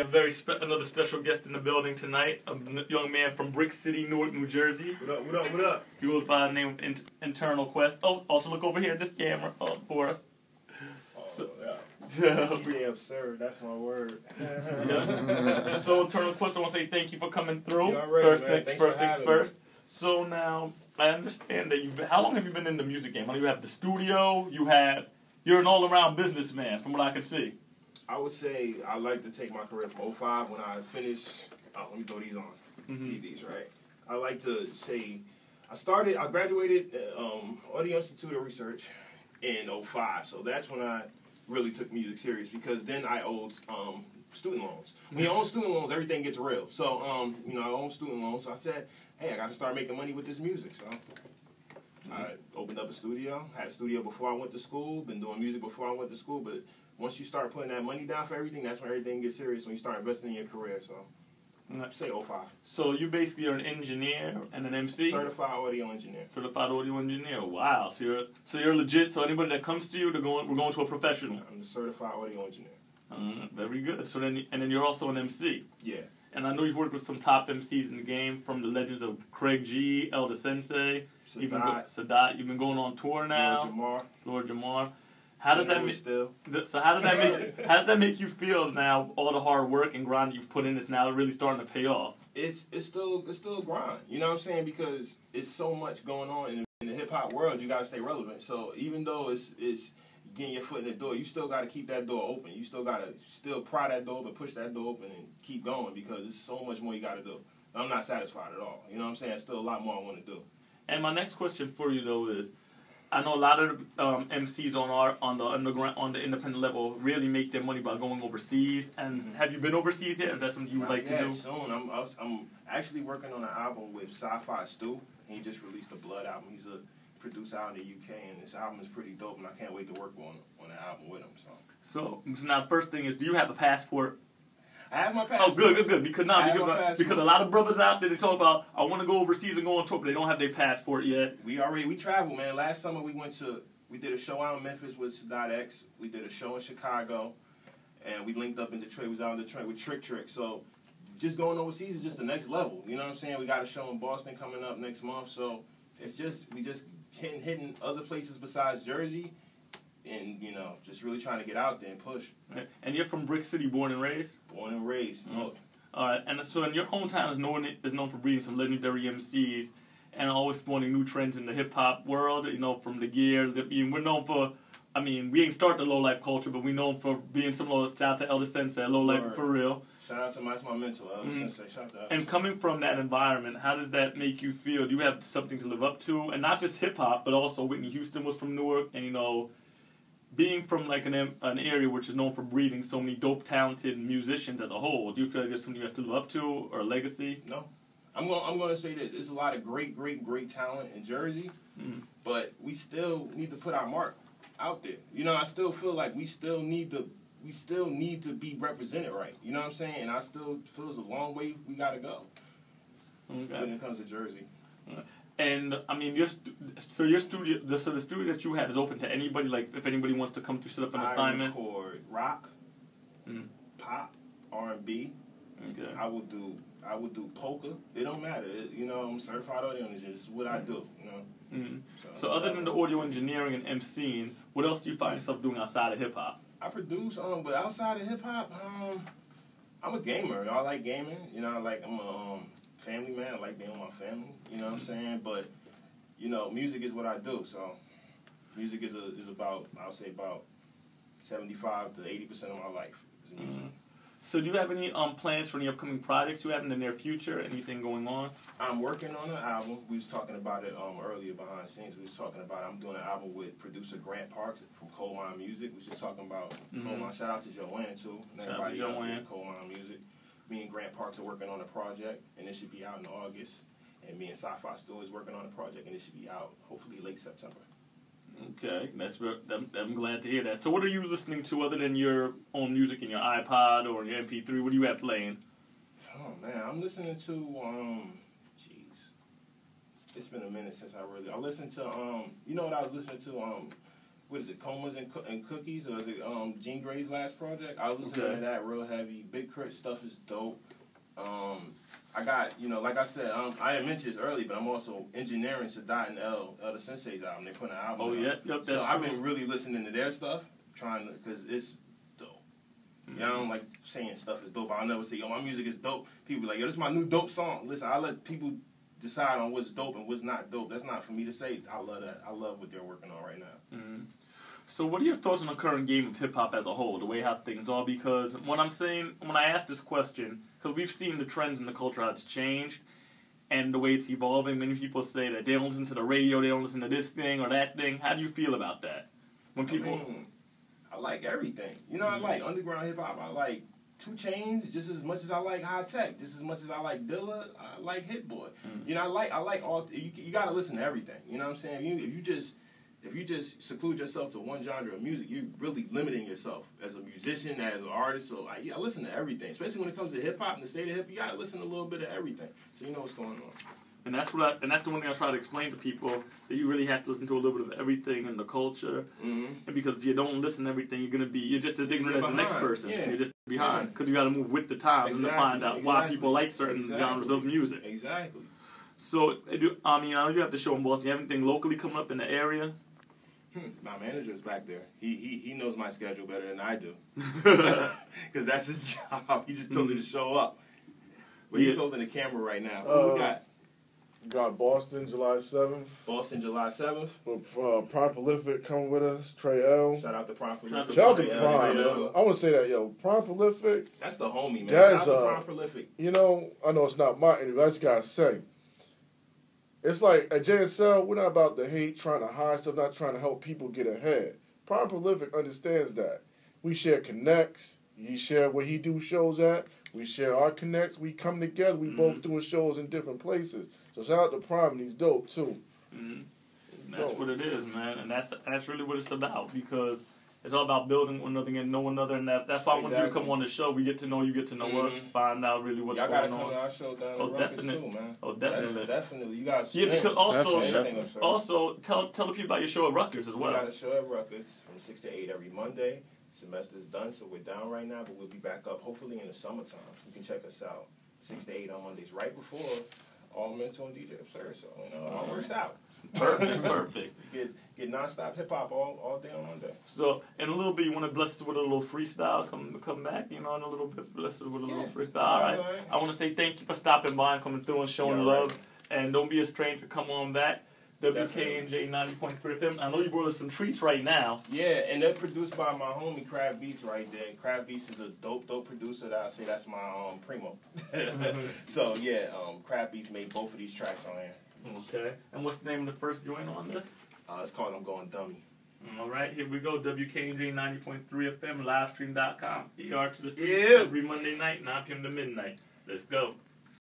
Another special guest in the building tonight, a young man from Brick City, Newark, New Jersey. What up, what up, what up? He goes by the name of Internal Quest. Oh, also look over here at this camera for us. Oh, yeah. DJ Absurd, that's my word. So, Internal Quest, I want to say thank you for coming through. First things first. So now, I understand that how long have you been in the music game? You have the studio, you're an all-around businessman, from what I can see. I would say I like to take my career from 05 when I finished. Oh, let me throw these on. Need these, right? I like to say I graduated Audio Institute of Research in 05. So that's when I really took music serious because then I owed student loans. When you own student loans, everything gets real. So, I own student loans. So I said, hey, I got to start making money with this music. So I opened up a studio. Had a studio before I went to school. Been doing music before I went to school. But once you start putting that money down for everything, that's when everything gets serious, when you start investing in your career. So, say 05. So you basically are an engineer and an MC? Certified audio engineer. Certified audio engineer. Wow. So you're legit. So anybody that comes to you, we're going to a professional. I'm a certified audio engineer. Very good. So then you're also an MC. Yeah. And I know you've worked with some top MCs in the game, from the legends of Craig G, Elder Sensei, Sadat. You've been going on tour now. Lord Jamar. How did that make you feel now? All the hard work and grind you've put in is now really starting to pay off. It's still a grind. You know what I'm saying? Because it's so much going on in the hip hop world. You gotta stay relevant. So even though it's getting your foot in the door, you still gotta keep that door open. You still gotta pry that door open, push that door open, and keep going because there's so much more you gotta do. I'm not satisfied at all. You know what I'm saying? There's still a lot more I want to do. And my next question for you though is, I know a lot of MCs on the underground, on the independent level, really make their money by going overseas. And have you been overseas yet? If that's something you would like to do? Soon. I'm actually working on an album with Sci-Fi Stu. He just released the Blood album. He's a producer out in the UK, and this album is pretty dope. And I can't wait to work on the album with him. So now the first thing is, do you have a passport? I have my passport. Oh, good. Because a lot of brothers out there, they talk about, I want to go overseas and go on tour, but they don't have their passport yet. We travel, man. Last summer we did a show out in Memphis with Sadat X. We did a show in Chicago, and we linked up in Detroit. We was out in Detroit with Trick. So just going overseas is just the next level. You know what I'm saying? We got a show in Boston coming up next month. So we just hitting other places besides Jersey. And, just really trying to get out there and push. And you're from Brick City, born and raised? Born and raised. All right. And so in your hometown is known for breeding some legendary MCs and always spawning new trends in the hip-hop world, from the gear. We're known for, we ain't start the low-life culture, but we're known for being some low. Shout out to Elder Sensei, low-life for real. Shout out to my mentor, Elder Sensei. Shout out to Elder And coming from that environment, how does that make you feel? Do you have something to live up to? And not just hip-hop, but also Whitney Houston was from Newark, and, being from like an area which is known for breeding so many dope, talented musicians as a whole, do you feel like there's something you have to live up to or a legacy? No. I'm going to say this. There's a lot of great talent in Jersey, but we still need to put our mark out there. I still feel like we still need to be represented right. You know what I'm saying? And I still feel there's a long way we got to go when it comes to Jersey. And your studio, the studio that you have is open to anybody. Like if anybody wants to come to set up an assignment. I record rock, pop, R&B. Okay. I would do polka. It don't matter. I'm certified audio engineer. This is what I do. So other than the audio engineering and MCing, what else do you find yourself doing outside of hip hop? I produce, but outside of hip hop, I'm a gamer. I like gaming. I'm a family man. I like being with my family. You know what I'm saying? But, music is what I do. So, music is about, I would say about 75 to 80% of my life is music. So do you have any plans for any upcoming projects you have in the near future? Anything going on? I'm working on an album. We was talking about it earlier behind the scenes. We was talking about I'm doing an album with producer Grant Parks from Coal Mine Music. We was just talking about Coal Mine. Shout out to Joanne, too. And everybody out there at Coal Mine Music. Me and Grant Parks are working on a project, and it should be out in August. And me and Sci-Fi Stu is working on a project, and it should be out hopefully late September. Okay, I'm glad to hear that. So what are you listening to other than your own music in your iPod or your MP3? What do you have playing? Oh, man, I'm listening to, it's been a minute since I listened to, what I was listening to, what is it, Comas and Cookies, or is it Jean Grey's last project? I was listening to that real heavy. Big Crit stuff is dope. I got, like I said, I didn't mention this early, but I'm also engineering Sadat and the Sensei's album. They put an album out. Yep, that's so true. I've been really listening to their stuff, because it's dope. Mm-hmm. I don't like saying stuff is dope. I'll never say, my music is dope. People be like, this is my new dope song. Listen, I let people decide on what's dope and what's not dope. That's not for me to say. I love that. I love what they're working on right now. Mm-hmm. So what are your thoughts on the current game of hip-hop as a whole, the way how things are? Because when I ask this question, because we've seen the trends in the culture, how it's changed, and the way it's evolving, many people say that they don't listen to the radio, they don't listen to this thing or that thing. How do you feel about that? When people... I like everything. I like underground hip-hop. I like 2 Chainz just as much as I like High Tech, just as much as I like Dilla. I like Hit Boy. I like all... You got to listen to everything. You know what I'm saying? If you just seclude yourself to one genre of music, you're really limiting yourself as a musician, as an artist. So I listen to everything, especially when it comes to hip hop and the state of hip. You gotta listen to a little bit of everything, so you know what's going on. And that's the one thing I try to explain to people, that you really have to listen to a little bit of everything in the culture. Mm-hmm. And because if you don't listen to everything, you're just as ignorant as the next person. Yeah. You're just behind because you got to move with the times and to find out why people like certain genres of music. Exactly. So I know you have the show in Boston. You have anything locally coming up in the area? My manager's back there. He knows my schedule better than I do. Because that's his job. He just told me to show up. But he's holding the camera right now. What we got? Got Boston, July 7th. Boston, July 7th. With Prime Prolific coming with us. Trey L. Shout out to Prime Prolific. Shout out to Prime. I want to say that, Prime Prolific. That's the homie, man. That's, Shout out to Prime Prolific. I know it's not my interview. I just got to say. It's like, at JSL, we're not about the hate, trying to hide stuff, not trying to help people get ahead. Prime Prolific understands that. We share connects. He share where he do shows at. We share our connects. We come together. We both doing shows in different places. So shout out to Prime, and he's dope, too. Mm-hmm. That's what it is, man. And that's really what it's about, because it's all about building one another and know one another. And that's why I want you to come on the show. We get to know you, get to know us, find out really what's going on. Y'all got to come to our show down in Ruckus, too, man. Oh, definitely. Definitely. You got to spin. Yeah, because also tell the people about your show at Ruckus as well. We got a show at Ruckus from 6 to 8 every Monday. Semester's done, so we're down right now, but we'll be back up hopefully in the summertime. You can check us out 6 to 8 on Mondays, right before All Mental and DJ Absurd. So it all works out. Perfect. Get nonstop hip hop all day on Monday. So in a little bit, you want to bless us with a little freestyle. Come back, in a little bit. Bless us with a little freestyle. All right. I want to say thank you for stopping by and coming through and showing love. And don't be a stranger. Come on back. WKNJ 90.3 FM. I know you brought us some treats right now. Yeah, and they're produced by my homie Crab Beats right there. Crab Beats is a dope producer that I say that's my primo. So yeah, Crab Beats made both of these tracks on here. Okay. And what's the name of the first joint on this? It's called I'm Going Dummy. All right, here we go. WKNJ 90.3 FM, livestream.com. ER to the streets every Monday night, 9 p.m. to midnight. Let's go.